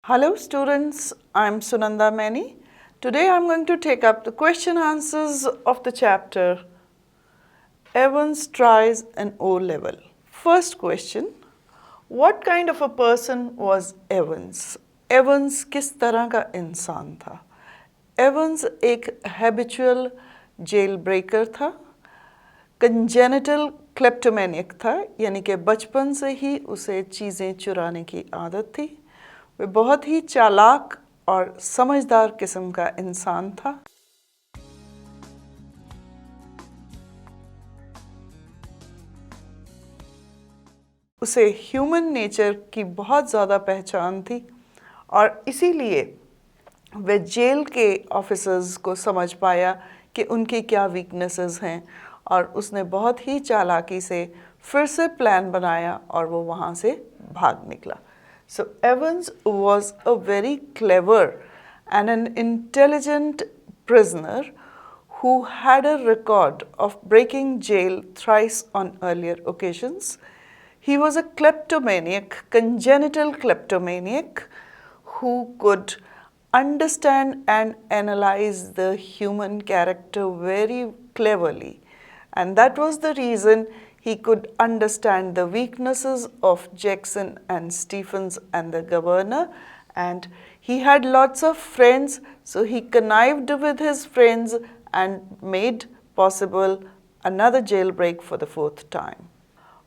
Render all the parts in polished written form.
Hello students, I'm Sunanda Mani. Today I'm going to take up the question answers of the chapter Evans tries an O-level. First question, what kind of a person was Evans? Evans किस तरह का इंसान था? Evans एक habitual jail breaker था, congenital क्लेप्टोमैनिक था, यानी कि बचपन से ही उसे चीज़ें चुराने की आदत थी। वह बहुत ही चालाक और समझदार किस्म का इंसान था। उसे ह्यूमन नेचर की बहुत ज़्यादा पहचान थी और इसीलिए वह जेल के ऑफिसर्स को समझ पाया कि उनकी क्या वीकनेसेस हैं और उसने बहुत ही चालाकी से फिर से प्लान बनाया और वो वहाँ से भाग निकला। So Evans was a very clever and an intelligent prisoner who had a record of breaking jail thrice on earlier occasions. He was a kleptomaniac, congenital kleptomaniac, who could understand and analyze the human character very cleverly. And that was the reason he could understand the weaknesses of Jackson and Stephens and the governor. And he had lots of friends, so he connived with his friends and made possible another jailbreak for the fourth time.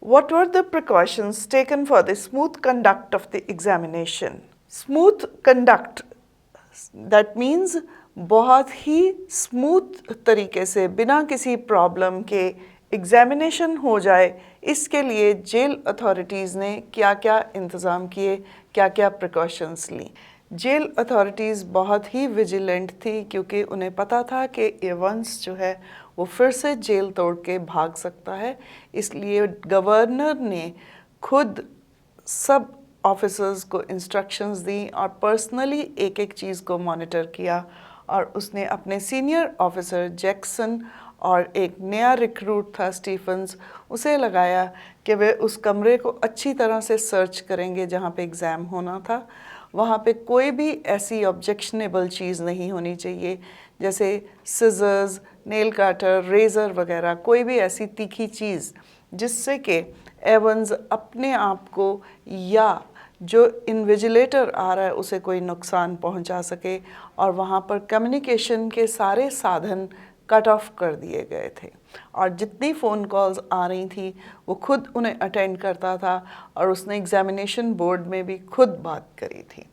What were the precautions taken for the smooth conduct of the examination? Smooth conduct, that means बहुत ही smooth तरीके से बिना किसी problem के examination हो जाए, इसके लिए जेल अथॉरिटीज़ ने क्या क्या इंतज़ाम किए, क्या क्या प्रिकॉशंस ली। जेल अथॉरिटीज़ बहुत ही विजिलेंट थी क्योंकि उन्हें पता था कि एवंस जो है वो फिर से जेल तोड़ के भाग सकता है। इसलिए गवर्नर ने खुद सब ऑफिसर्स को इंस्ट्रक्शंस दी और पर्सनली एक एक चीज़ को मॉनिटर किया और उसने अपने सीनियर ऑफिसर जैक्सन और एक नया रिक्रूट था स्टीफन्स, उसे लगाया कि वे उस कमरे को अच्छी तरह से सर्च करेंगे जहाँ पे एग्ज़ाम होना था। वहाँ पे कोई भी ऐसी ऑब्जेक्शनेबल चीज़ नहीं होनी चाहिए जैसे सिजर्स, नेल कटर, रेज़र वगैरह, कोई भी ऐसी तीखी चीज़ जिससे कि एवंस अपने आप को या जो इन्विजिलेटर आ रहा है उसे कोई नुकसान पहुंचा सके। और वहाँ पर कम्युनिकेशन के सारे साधन कट ऑफ कर दिए गए थे और जितनी फ़ोन कॉल्स आ रही थी वो खुद उन्हें अटेंड करता था और उसने एग्जामिनेशन बोर्ड में भी खुद बात करी थी।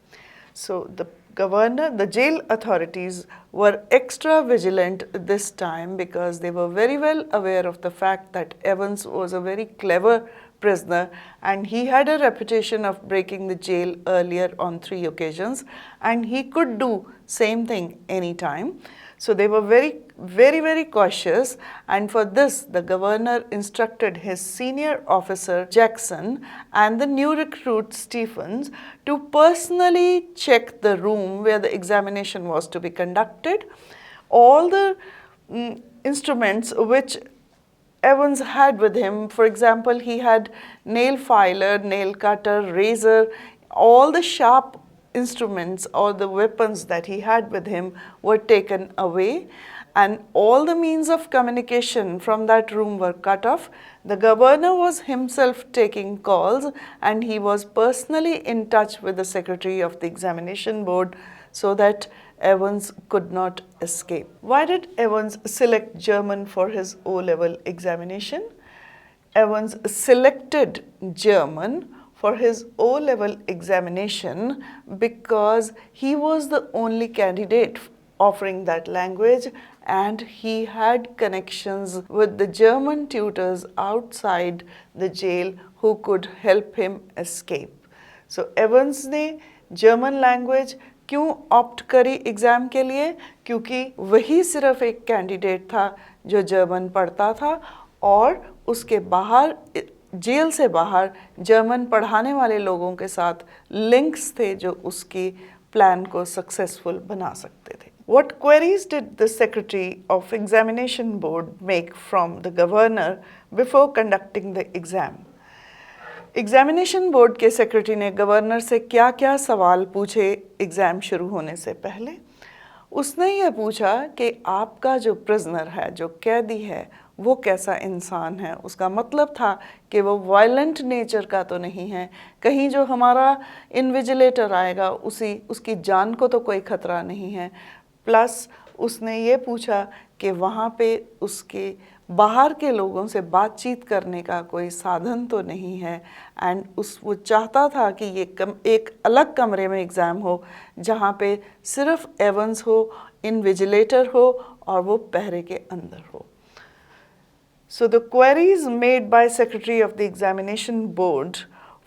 सो the jail authorities were extra vigilant this time because they were very well aware of the fact that Evans was a very clever prisoner and he had a reputation of breaking the jail earlier on 3 occasions and he could do same thing anytime. So they were very cautious, and for this the governor instructed his senior officer Jackson and the new recruit Stephens to personally check the room where the examination was to be conducted. All the instruments which Evans had with him, for example, he had nail filer, nail cutter, razor, all the sharp instruments or the weapons that he had with him were taken away and all the means of communication from that room were cut off. The governor was himself taking calls and he was personally in touch with the secretary of the examination board so that Evans could not escape. Why did Evans select German for his O-level examination? Evans selected German for his O-level examination because he was the only candidate offering that language and he had connections with the German tutors outside the jail who could help him escape. So Evans ने German language क्यों opt करी exam के लिए? क्योंकि वही सिर्फ एक candidate था जो जर्मन पढ़ता था और उसके बाहर जेल से बाहर जर्मन पढ़ाने वाले लोगों के साथ लिंक्स थे जो उसकी प्लान को सक्सेसफुल बना सकते थे। What queries did the Secretary of Examination Board make from the governor before conducting the exam? Examination board के सेक्रेटरी ने गवर्नर से क्या क्या सवाल पूछे एग्ज़ाम शुरू होने से पहले। उसने यह पूछा कि आपका जो प्रिजनर है, जो कैदी है, वो कैसा इंसान है। उसका मतलब था कि वो वायलेंट नेचर का तो नहीं है, कहीं जो हमारा इन्विजिलेटर आएगा उसकी जान को तो कोई ख़तरा नहीं है। प्लस उसने ये पूछा कि वहाँ पे उसके बाहर के लोगों से बातचीत करने का कोई साधन तो नहीं है। एंड वो चाहता था कि एक अलग कमरे में एग्ज़ाम हो जहाँ पे सिर्फ एवंस हो, इन्विजिलेटर हो और वो पहरे के अंदर हो। So the queries made by Secretary of the Examination Board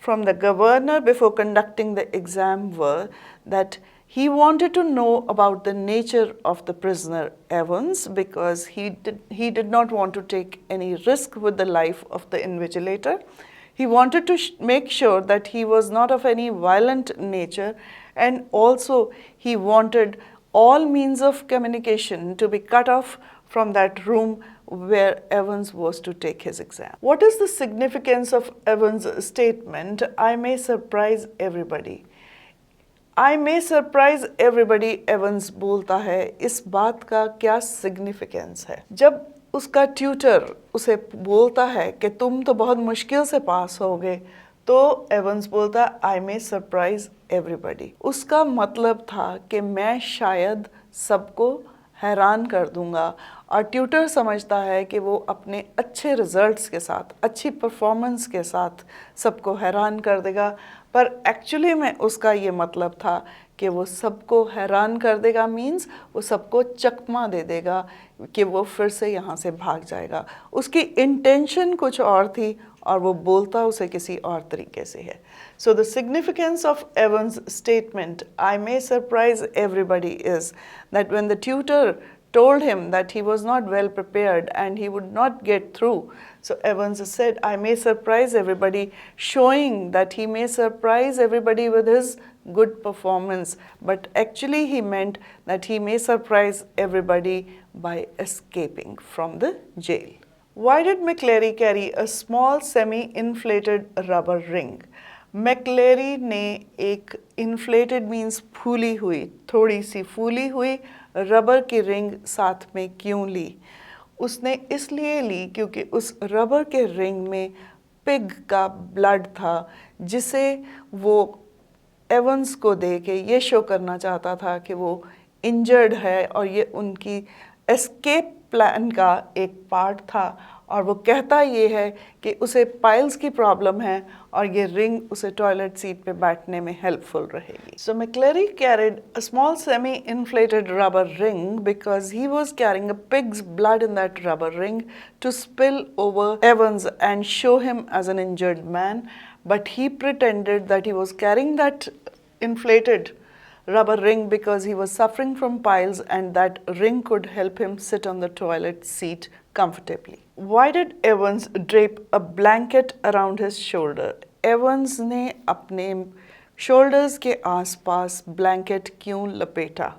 from the governor before conducting the exam were that he wanted to know about the nature of the prisoner Evans because he did not want to take any risk with the life of the invigilator. He wanted to make sure that he was not of any violent nature, and also he wanted all means of communication to be cut off from that room where Evans was to take his exam. What is the significance of Evans' statement, "I may surprise everybody"? I may surprise everybody, Evans बोलता है, इस बात का क्या significance है? जब उसका tutor उसे बोलता है कि तुम तो बहुत मुश्किल से पास होगे, तो एवंस बोलता आई मे सरप्राइज एवरीबडी। उसका मतलब था कि मैं शायद सबको हैरान कर दूंगा, और ट्यूटर समझता है कि वो अपने अच्छे रिजल्ट्स के साथ, अच्छी परफॉर्मेंस के साथ सबको हैरान कर देगा। पर एक्चुअली में उसका ये मतलब था कि वो सबको हैरान कर देगा मीन्स वो सबको चकमा दे देगा कि वो फिर से यहाँ से भाग जाएगा। उसकी इंटेंशन कुछ और थी और वो बोलता उसे किसी और तरीके से है। So the significance of Evans statement, "I may surprise everybody" is that when the tutor told him that he was not well prepared and he would not get through, so Evans said, "I may surprise everybody," showing that he may surprise everybody with his good performance, but actually he meant that he may surprise everybody by escaping from the jail. Why did McCleary carry a small semi-inflated rubber ring? मैक्लेरी ने एक inflated means फूली हुई, थोड़ी सी फूली हुई rubber की ring साथ में क्यों ली? उसने इसलिए ली क्योंकि उस रबर के रिंग में पिग का ब्लड था, जिसे वो एवंस को दे के ये शो करना चाहता था कि वो इंजर्ड है, और ये उनकी एस्केप प्लान का एक पार्ट था। और वो कहता ये है कि उसे पाइल्स की प्रॉब्लम है और ये रिंग उसे टॉयलेट सीट पे बैठने में हेल्पफुल रहेगी। So McLeary carried a small semi inflated rubber ring because he was carrying a pig's blood in that rubber ring to spill over Evans and show him as an injured man, but he pretended that he was carrying that inflated rubber ring because he was suffering from piles and that ring could help him sit on the toilet seat comfortably. Why did Evans drape a blanket around his shoulder? Evans ने अपने shoulders के आसपास blanket क्यों लपेटा?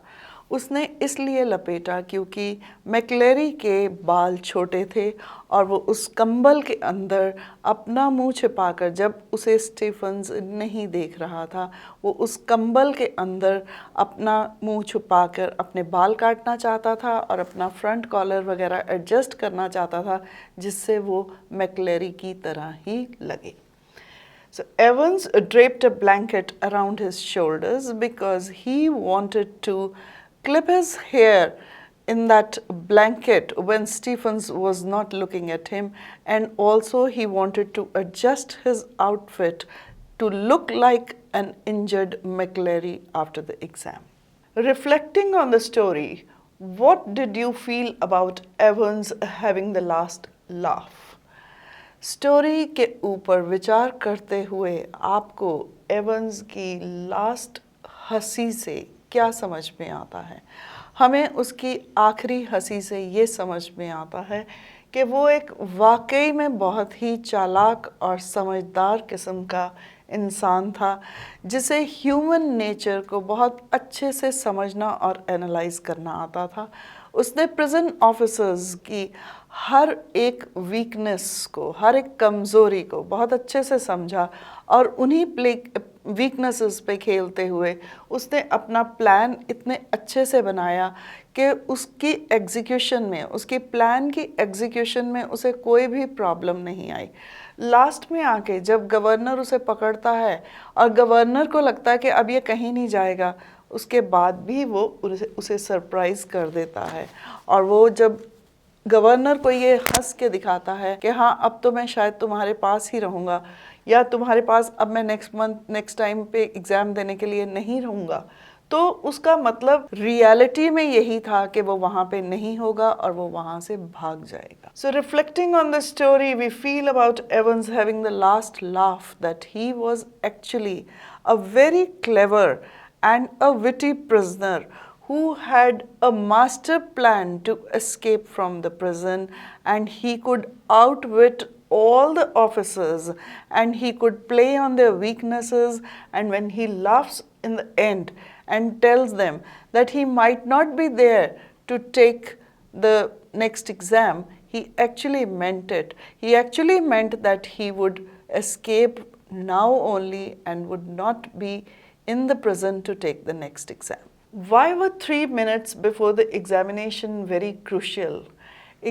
उसने इसलिए लपेटा क्योंकि मैक्लेरी के बाल छोटे थे और वो उस कंबल के अंदर अपना मुंह छिपाकर, जब उसे स्टीफन्स नहीं देख रहा था, वो उस कंबल के अंदर अपना मुंह छुपाकर अपने बाल काटना चाहता था और अपना फ्रंट कॉलर वगैरह एडजस्ट करना चाहता था, जिससे वो मैक्लेरी की तरह ही लगे। So Evans draped a blanket around his shoulders because he wanted to clip his hair in that blanket when Stephens was not looking at him, and also he wanted to adjust his outfit to look like an injured McCleary after the exam. Reflecting on the story, what did you feel about Evans having the last laugh? Story के ऊपर विचार करते हुए आपको Evans की last हंसी से क्या समझ में आता है? हमें उसकी आखिरी हंसी से ये समझ में आता है कि वो एक वाकई में बहुत ही चालाक और समझदार किस्म का इंसान था, जिसे ह्यूमन नेचर को बहुत अच्छे से समझना और एनालाइज करना आता था। उसने प्रिजन ऑफिसर्स की हर एक वीकनेस को, हर एक कमज़ोरी को बहुत अच्छे से समझा और उन्हीं वीकनेसेस पे खेलते हुए उसने अपना प्लान इतने अच्छे से बनाया कि उसकी एग्जीक्यूशन में, उसकी प्लान की एग्जीक्यूशन में उसे कोई भी प्रॉब्लम नहीं आई। लास्ट में आके जब गवर्नर उसे पकड़ता है और गवर्नर को लगता है कि अब ये कहीं नहीं जाएगा, उसके बाद भी वो उसे सरप्राइज़ कर देता है। और वो जब गवर्नर को ये हंस के दिखाता है कि हाँ अब तो मैं शायद तुम्हारे पास ही रहूँगा, या तुम्हारे पास अब मैं नेक्स्ट टाइम पे एग्ज़ाम देने के लिए नहीं रहूँगा, तो उसका मतलब रियलिटी में यही था कि वो वहाँ पे नहीं होगा और वो वहाँ से भाग जाएगा। So reflecting on the story we feel about Evans having the last laugh that he was actually a very clever and a witty prisoner who had a master plan to escape from the prison, and he could outwit all the officers and he could play on their weaknesses, and when he laughs in the end and tells them that he might not be there to take the next exam, he actually meant it. He actually meant that he would escape now only and would not be in the prison to take the next exam. Why were 3 minutes before the examination very crucial?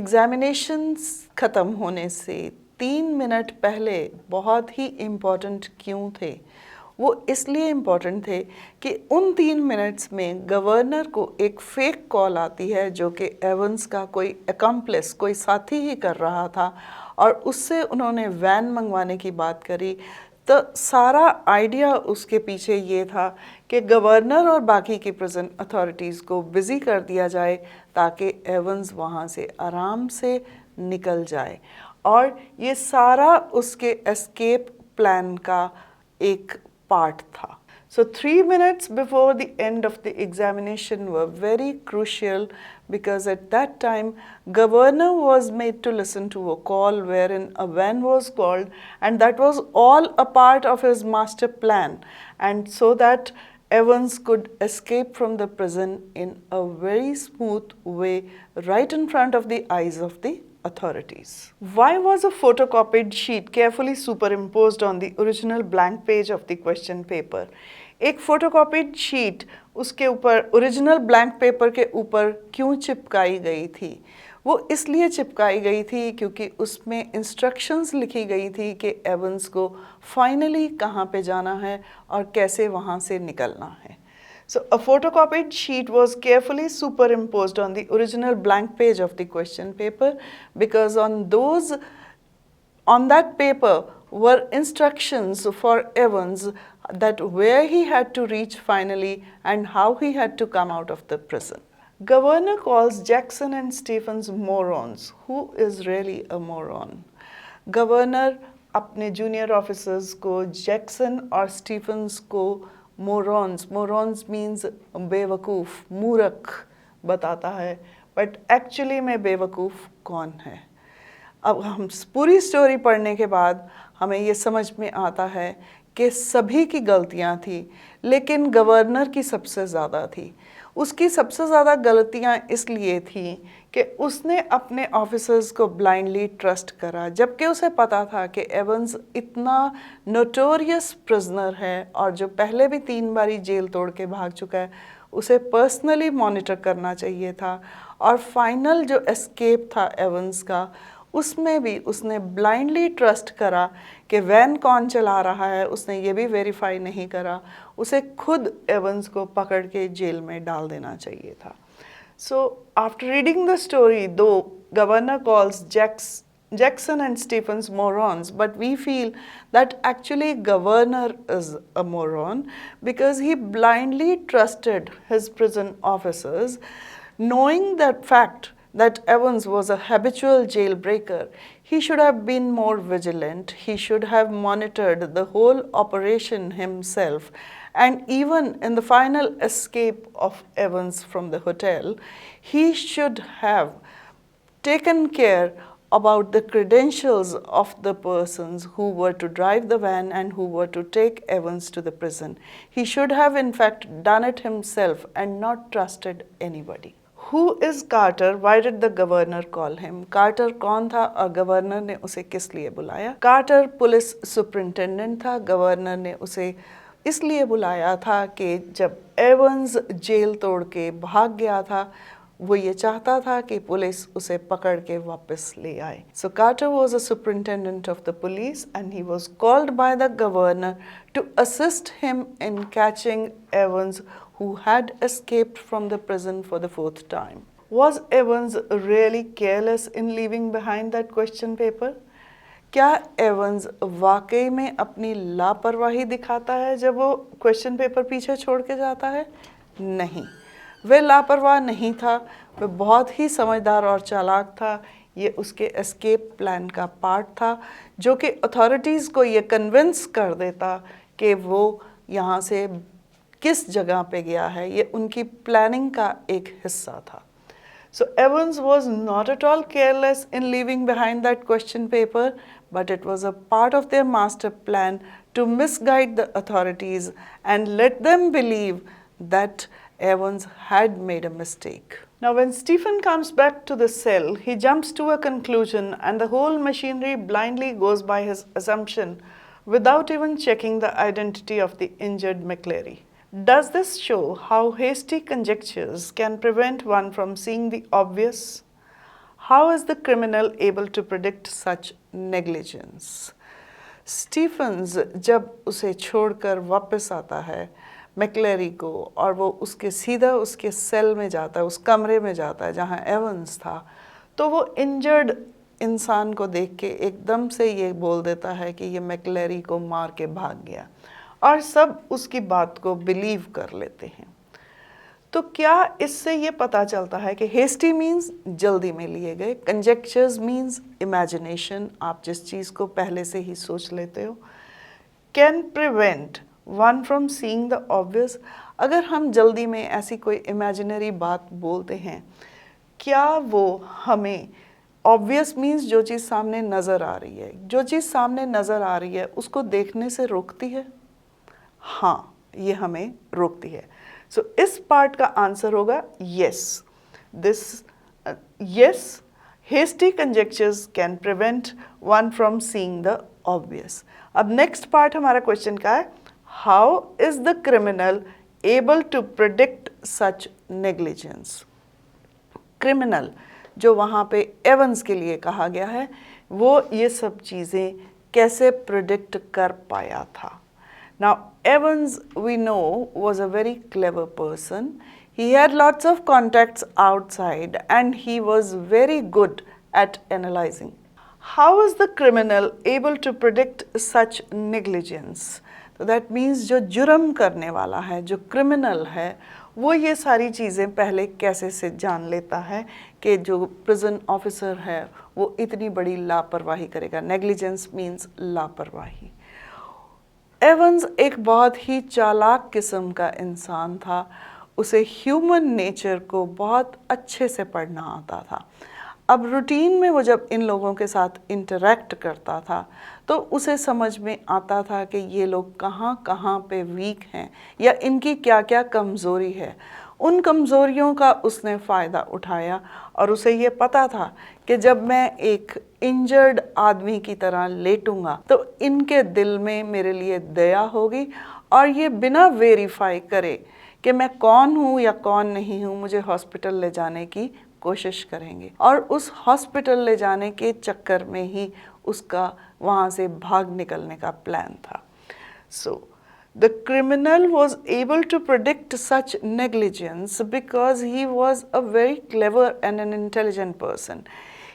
Examinations खत्म होने से 3 minute पहले बहुत ही important क्यों थे? वो इसलिए important थे कि उन 3 मिनट्स में गवर्नर को एक फेक कॉल आती है जो कि एवंस का कोई अकम्प्लिस, कोई साथी ही कर रहा था, और उससे उन्होंने वैन मंगवाने की बात करी। तो सारा आइडिया उसके पीछे ये था कि गवर्नर और बाकी की प्रिजन अथॉरिटीज़ को बिज़ी कर दिया जाए ताकि एवंस वहाँ से आराम से निकल जाए, और ये सारा उसके एस्केप प्लान का एक पार्ट था। So 3 minutes before the end of the examination were very crucial, because at that time governor was made to listen to a call wherein a van was called, and that was all a part of his master plan, and so that Evans could escape from the prison in a very smooth way right in front of the eyes of the authorities. Why was a photocopied sheet carefully superimposed on the original blank page of the question paper? एक फोटोकॉपीड sheet उसके ऊपर original blank paper के ऊपर क्यों चिपकाई गई थी? वो इसलिए चिपकाई गई थी क्योंकि उसमें इंस्ट्रक्शंस लिखी गई थी कि एवंस को फाइनली कहाँ पे जाना है और कैसे वहाँ से निकलना है। So a photocopied sheet was carefully superimposed on the original blank page of the question paper, because on that paper were instructions for Evans that where he had to reach finally and how he had to come out of the prison. Governor calls Jackson and Stephens morons. Who is really a moron? Governor अपने junior officers को, Jackson और Stephen's को morons means बेवकूफ़, मूर्ख बताता है, but actually में बेवकूफ़ कौन है? अब हम पूरी स्टोरी पढ़ने के बाद हमें ये समझ में आता है कि सभी की गलतियाँ थी, लेकिन गवर्नर की सबसे ज़्यादा थी। उसकी सबसे ज़्यादा गलतियाँ इसलिए थी कि उसने अपने ऑफिसर्स को ब्लाइंडली ट्रस्ट करा, जबकि उसे पता था कि एवंस इतना नोटोरियस प्रिजनर है और जो पहले भी 3 बारी जेल तोड़ के भाग चुका है, उसे पर्सनली मॉनिटर करना चाहिए था। और फाइनल जो एस्केप था एवंस का, उसमें भी उसने ब्लाइंडली ट्रस्ट करा कि वैन कौन चला रहा है, उसने ये भी वेरीफाई नहीं करा, उसे खुद एवंस को पकड़ के जेल में डाल देना चाहिए था। So after reading the story, though governor calls Jackson and Stephens morons, but we feel that actually governor is a moron because he blindly trusted his prison officers, knowing that fact that Evans was a habitual jailbreaker. He should have been more vigilant. He should have monitored the whole operation himself. And even in the final escape of Evans from the hotel, he should have taken care about the credentials of the persons who were to drive the van and who were to take Evans to the prison. He should have in fact done it himself and not trusted anybody. Who is Carter? Why did the governor call him? Carter कौन था और governor ने उसे किस लिए बुलाया? Carter police superintendent था। Governor ने उसे इसलिए बुलाया था कि जब एवंस जेल तोड़ के भाग गया था, वो ये चाहता था कि पुलिस उसे पकड़ के वापस ले आए। So Carter was a superintendent of the police and he was called by the governor to assist him in catching Evans, who had escaped from the prison for the 4th time. Was Evans really careless in leaving behind that question paper? क्या Evans वाकई में अपनी लापरवाही दिखाता है जब वो question paper पीछे छोड़ के जाता है? नहीं, वह लापरवाह नहीं था, वह बहुत ही समझदार और चालाक था। ये उसके एस्केप प्लान का पार्ट था जो कि अथॉरिटीज़ को ये कन्विंस कर देता कि वो यहाँ से किस जगह पे गया है। ये उनकी प्लानिंग का एक हिस्सा था। So Evans was not at all careless in leaving behind that question paper, but it was a part of their master plan to misguide the authorities and let them believe that Evans had made a mistake. Now when Stephen comes back to the cell, he jumps to a conclusion and the whole machinery blindly goes by his assumption without even checking the identity of the injured McCleary. Does this show how hasty conjectures can prevent one from seeing the obvious? How is the criminal able to predict such negligence? Stephens जब उसे छोड़कर वापस आता है मैक्लेरी को और वो उसके सीधा उसके सेल में जाता है, उस कमरे में जाता है जहाँ एवंस था, तो वो इंजर्ड इंसान को देख के एकदम से ये बोल देता है कि ये मैक्लेरी को मार के भाग गया और सब उसकी बात को बिलीव कर लेते हैं। तो क्या इससे ये पता चलता है कि हेस्टी मीन्स जल्दी में लिए गए, कंजेक्चर्स मीन्स इमेजिनेशन, आप जिस चीज़ को पहले से ही सोच लेते हो, can prevent one from seeing the obvious. अगर हम जल्दी में ऐसी कोई इमेजिनरी बात बोलते हैं, क्या वो हमें ऑब्वियस मीन्स जो चीज़ सामने नज़र आ रही है, जो चीज़ सामने नज़र आ रही है उसको देखने से रोकती है? हाँ, ये हमें रोकती है। सो इस पार्ट का आंसर होगा yes. Yes, hasty conjectures can prevent one from seeing the obvious. अब नेक्स्ट पार्ट हमारा क्वेश्चन का है, how is the criminal able to predict such negligence? Criminal जो वहाँ पे एवंस के लिए कहा गया है, वो ये सब चीज़ें कैसे प्रिडिक्ट कर पाया था? Now, Evans, we know, was a very clever person. He had lots of contacts outside and he was very good at analyzing. How is the criminal able to predict such negligence? So that means जो जुर्म करने वाला है, जो criminal है, वो ये सारी चीज़ें पहले कैसे से जान लेता है कि जो prison officer है वो इतनी बड़ी लापरवाही करेगा। Negligence means लापरवाही। एवंस एक बहुत ही चालाक किस्म का इंसान था, उसे ह्यूमन नेचर को बहुत अच्छे से पढ़ना आता था। अब रूटीन में वो जब इन लोगों के साथ इंटरेक्ट करता था तो उसे समझ में आता था कि ये लोग कहाँ कहाँ पे वीक हैं या इनकी क्या क्या कमज़ोरी है। उन कमज़ोरियों का उसने फ़ायदा उठाया और उसे ये पता था कि जब मैं एक इंजर्ड आदमी की तरह लेटूंगा तो इनके दिल में मेरे लिए दया होगी और ये बिना वेरीफाई करे कि मैं कौन हूँ या कौन नहीं हूँ, मुझे हॉस्पिटल ले जाने की कोशिश करेंगे। और उस हॉस्पिटल ले जाने के चक्कर में ही उसका वहाँ से भाग निकलने का प्लान था। So, the criminal was able to predict such negligence because he was a very clever and an intelligent person.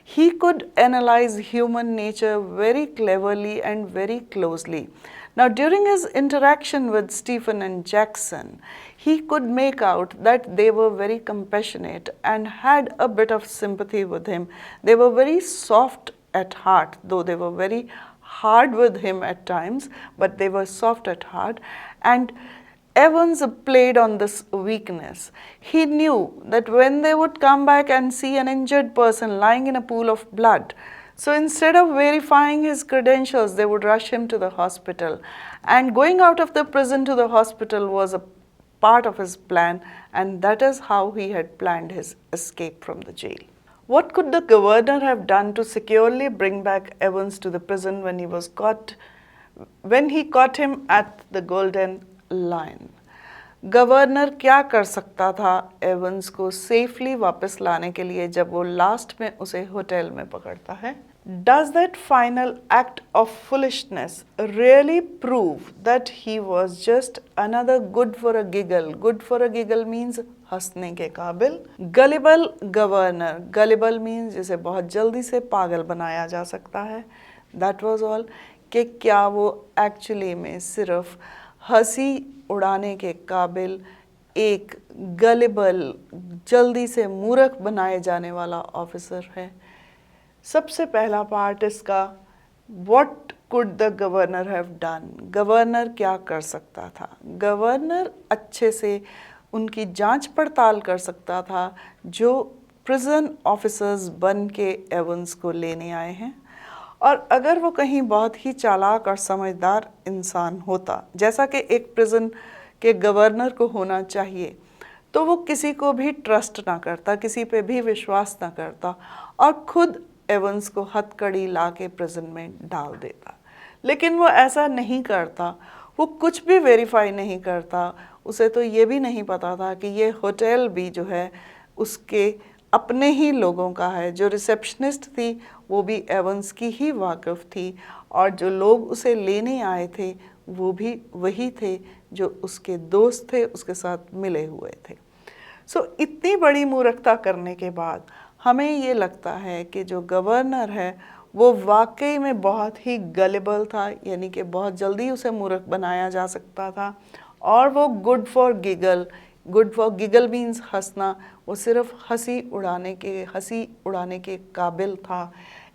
He could analyze human nature very cleverly and very closely. Now, during his interaction with Stephen and Jackson, he could make out that they were very compassionate and had a bit of sympathy with him. They were very soft at heart, though they were very hard with him at times, but they were soft at heart. And Evans played on this weakness. He knew that when they would come back and see an injured person lying in a pool of blood, so instead of verifying his credentials, they would rush him to the hospital. And going out of the prison to the hospital was a part of his plan, and that is how he had planned his escape from the jail. What could the governor have done to securely bring back Evans to the prison when he caught him at the Golden Lion? Governor क्या कर सकता था Evans को safely वापस लाने के लिए जब वो लास्ट में उसे होटल में पकड़ता है? Does that final act of foolishness really prove that he was just another good for a giggle? Good for a giggle means हंसने के काबिल गलिबल गवर्नर. गलिबल means जिसे बहुत जल्दी से पागल बनाया जा सकता है. That was all. कि क्या वो एक्चुअली में सिर्फ हंसी उड़ाने के काबिल एक गलिबल, जल्दी से मूर्ख बनाए जाने वाला ऑफिसर है? सबसे पहला पार्ट इसका, what could the governor have done? Governor क्या कर सकता था? गवर्नर अच्छे से उनकी जांच पड़ताल कर सकता था जो प्रिजन ऑफिसर्स बन के एवंस को लेने आए हैं, और अगर वो कहीं बहुत ही चालाक और समझदार इंसान होता, जैसा कि एक प्रिजन के गवर्नर को होना चाहिए, तो वो किसी को भी ट्रस्ट ना करता, किसी पे भी विश्वास ना करता और खुद एवंस को हथकड़ी ला के प्रिजन में डाल देता. लेकिन वो ऐसा नहीं करता, वो कुछ भी वेरीफाई नहीं करता. उसे तो ये भी नहीं पता था कि ये होटल भी जो है उसके अपने ही लोगों का है. जो रिसेप्शनिस्ट थी वो भी एवंस की ही वाकिफ़ थी, और जो लोग उसे लेने आए थे वो भी वही थे जो उसके दोस्त थे, उसके साथ मिले हुए थे. इतनी बड़ी मूर्खता करने के बाद हमें ये लगता है कि जो गवर्नर है वो वाकई में बहुत ही गलिबल था, यानी कि बहुत जल्दी उसे मूर्ख बनाया जा सकता था, और वो गुड फॉर गिगल मीन्स हंसना, वो सिर्फ हंसी उड़ाने के काबिल था.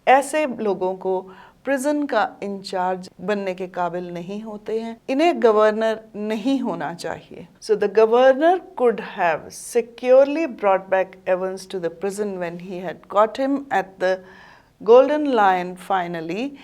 ऐसे लोगों को प्रिजन का इंचार्ज बनने के काबिल नहीं होते हैं, इन्हें गवर्नर नहीं होना चाहिए. So the governor could have securely brought back Evans to the prison when he had caught him at the Golden Lion finally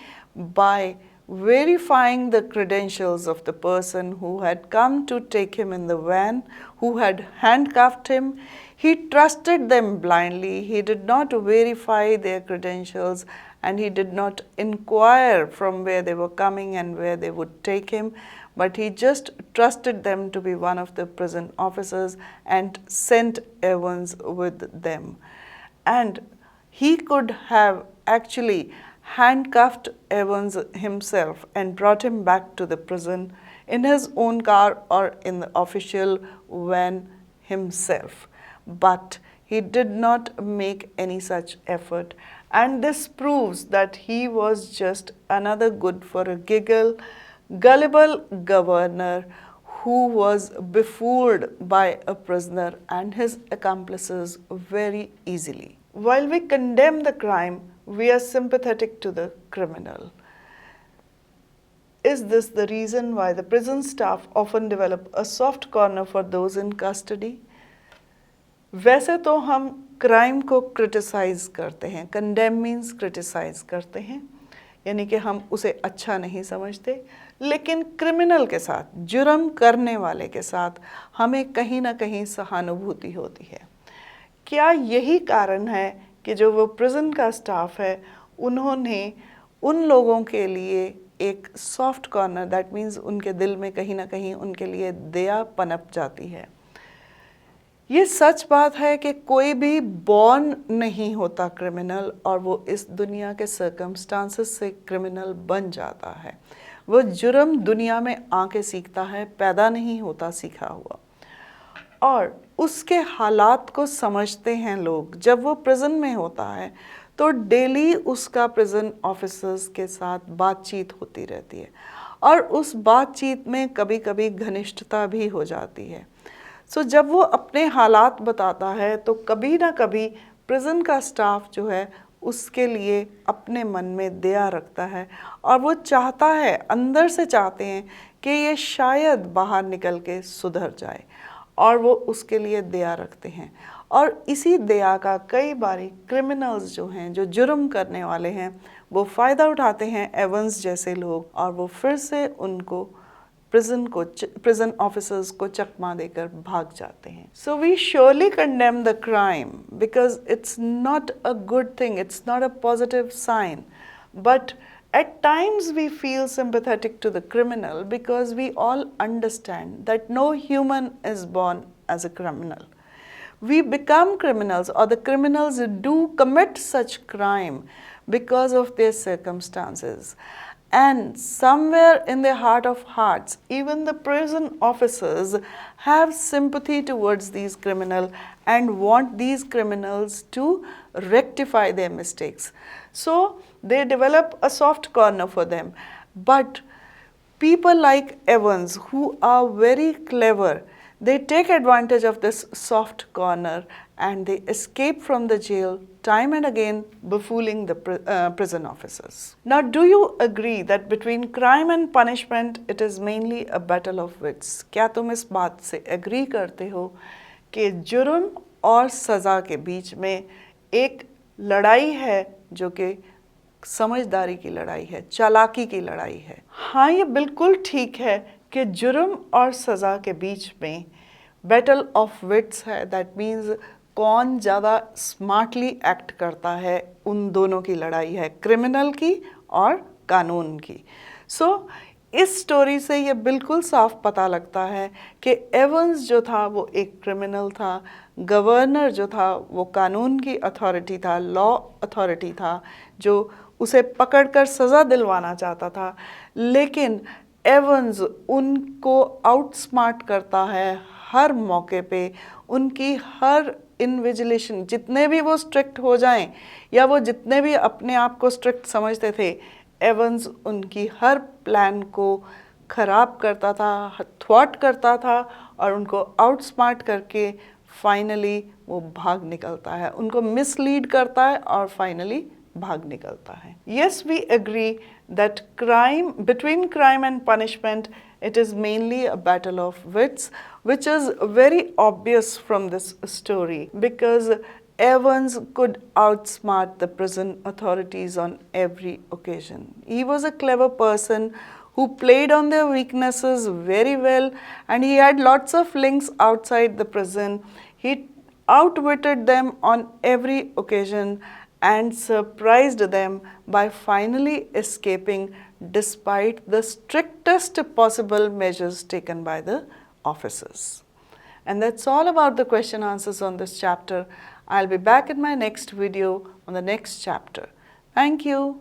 by verifying the credentials of the person who had come to take him in the van, who had handcuffed him. He trusted them blindly. He did not verify their credentials, and he did not inquire from where they were coming and where they would take him, but he just trusted them to be one of the prison officers and sent Evans with them. And he could have actually handcuffed Evans himself and brought him back to the prison in his own car or in the official van himself. But he did not make any such effort, and this proves that he was just another good for a giggle, gullible governor who was befooled by a prisoner and his accomplices very easily. While we condemn the crime, we are sympathetic to the criminal. Is this the reason why the prison staff often develop a soft corner for those in custody? वैसे तो हम crime को criticise करते हैं, condemn means criticise करते हैं, यानी कि हम उसे अच्छा नहीं समझते, लेकिन क्रिमिनल के साथ, जुर्म करने वाले के साथ हमें कहीं ना कहीं सहानुभूति होती है. क्या यही कारण है कि जो वो प्रिजन का स्टाफ है उन्होंने उन लोगों के लिए एक सॉफ्ट कॉर्नर, दैट मीन्स उनके दिल में कहीं ना कहीं उनके लिए दया पनप जाती है? ये सच बात है कि कोई भी बॉर्न नहीं होता क्रिमिनल, और वो इस दुनिया के सर्कमस्टांसेस से क्रिमिनल बन जाता है. वो जुर्म दुनिया में आके सीखता है, पैदा नहीं होता सीखा हुआ. और उसके हालात को समझते हैं लोग. जब वो प्रिजन में होता है तो डेली उसका प्रिजन ऑफिसर्स के साथ बातचीत होती रहती है, और उस बातचीत में कभी कभी घनिष्ठता भी हो जाती है. जब वो अपने हालात बताता है तो कभी ना कभी प्रिजन का स्टाफ जो है उसके लिए अपने मन में दया रखता है, और वो चाहता है, अंदर से चाहते हैं कि ये शायद बाहर निकल के सुधर जाए, और वो उसके लिए दया रखते हैं. और इसी दया का कई बारी क्रिमिनल्स जो हैं, जो जुर्म करने वाले हैं, वो फ़ायदा उठाते हैं, एवंस जैसे लोग, और वो फिर से उनको प्रिजन ऑफिसर्स को चकमा देकर भाग जाते हैं. So we surely condemn the crime because it's not a good thing, it's not a positive sign. But at times we feel sympathetic to the criminal because we all understand that no human is born as a criminal. We become criminals, or the criminals do commit such crime because of their circumstances. And somewhere in their heart of hearts, even the prison officers have sympathy towards these criminals and want these criminals to rectify their mistakes. So they develop a soft corner for them. But people like Evans, who are very clever, they take advantage of this soft corner and they escape from the jail time and again, befooling the prison officers. Now, do you agree that between crime and punishment, it is mainly a battle of wits? क्या तुम इस बात से agree करते हो कि जुर्म और सज़ा के बीच में एक लड़ाई है जो कि समझदारी की लड़ाई है, चालाकी की लड़ाई है? हाँ, ये बिल्कुल ठीक है कि जुर्म और सज़ा के बीच में बैटल ऑफ विट्स है. दैट मीन्स कौन ज़्यादा स्मार्टली एक्ट करता है, उन दोनों की लड़ाई है, क्रिमिनल की और कानून की. सो इस स्टोरी से ये बिल्कुल साफ पता लगता है कि एवंस जो था वो एक क्रिमिनल था, गवर्नर जो था वो कानून की अथॉरिटी था, लॉ अथॉरिटी था, जो उसे पकड़कर सज़ा दिलवाना चाहता था. लेकिन एवंस उनको आउटस्मार्ट करता है हर मौके पे. उनकी हर इन्विजिलेशन, जितने भी वो स्ट्रिक्ट हो जाएं या वो जितने भी अपने आप को स्ट्रिक्ट समझते थे, एवंस उनकी हर प्लान को ख़राब करता था, थ्वाट करता था और उनको आउटस्मार्ट करके फाइनली वो भाग निकलता है, उनको मिसलीड करता है और फाइनली भाग निकलता है. Yes, we agree that between crime and punishment, it is mainly a battle of wits, which is very obvious from this story because Evans could outsmart the prison authorities on every occasion. He was a clever person who played on their weaknesses very well, and he had lots of links outside the prison. He outwitted them on every occasion and surprised them by finally escaping despite the strictest possible measures taken by the officers. And that's all about the question answers on this chapter. I'll be back in my next video on the next chapter. Thank you.